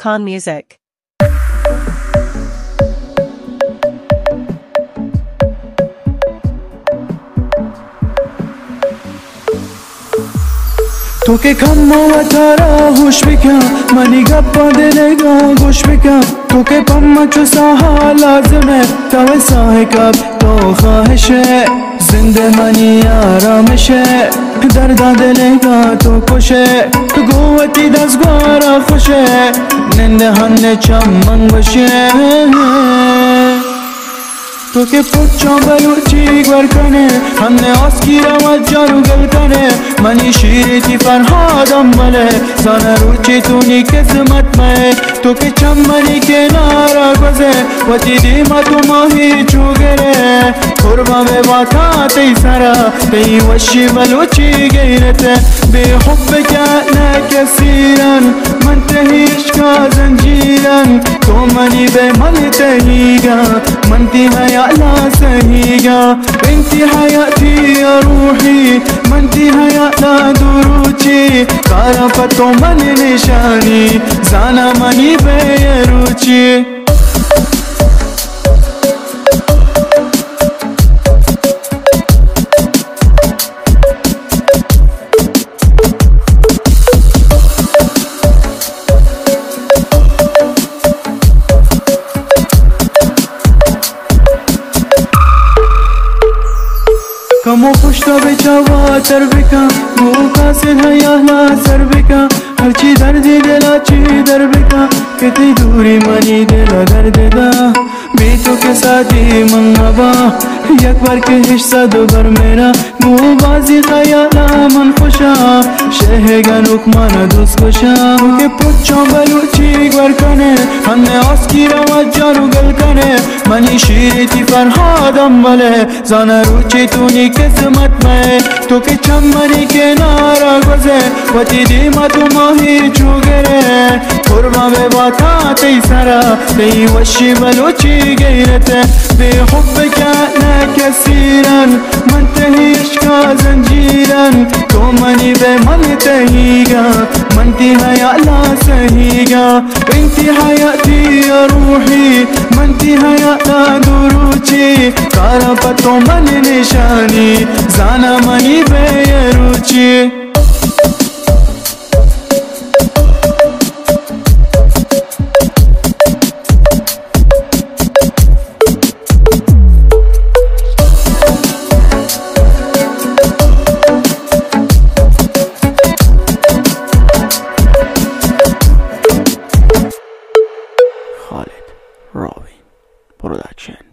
Khan Music. تو که کم و ترا هوش بکن منی گپا دلگا گوش بکن تو که پم چو ساها لازمه تو ساهی کب تو خواهشه زنده منی آرامشه درد دلگا تو کشه تو قوتی دستگارا خوشه ننده هنه چمن باشه تو که پوچا بلوچی گر کنه همه آسکیرم از جارو گل کنه منی شیرتی فرهادم بله زانه روچی تونی کسمت مه تو که چمنی کنارا گذه و دیدیم تو ماهی چو گره قربا به باتا تی سرا تی وشی بلوچی گیرته به حب کهنه کسیرن من تهیش کا زنجیرن تو منی به من تهیگا من تی لا سهيقة انتي حياتي يا روحي ما انتي حياتنا دروتي قارفتو من نشاني زانا مني بيروتي کمو پشتا به چواتر بکن گو کاسن حیالا سر بکن هرچی دردی دلا چی در بکن که تی دوری منی دلا درد دا بی تو که سادی من نبا یک بار که حشصد بر میرا گو بازی خیالا من خوشا شهگن اکمانا دوست کشا تو که پچا بلوچی گر کنه همه آسکیرم از جارو گل کنه منی شیرتی فرهادم بله زانه روچی تونی قسمت میں تو کہ چمنی کنارا گزے و دیدیم تو ماہی چو گرے قربا بے باتا تی سرا تی وشی بلوچی گیرتے بے حب کہنا کثیرن من تہیش کا زنجیرن تو منی بے من تہیگا من تی حیالا سہیگا انتی حیاتی یا روحی من تی حیالا دروچی قارفتو من نشانی زانا منی بیروچی Khalid Ravin Production.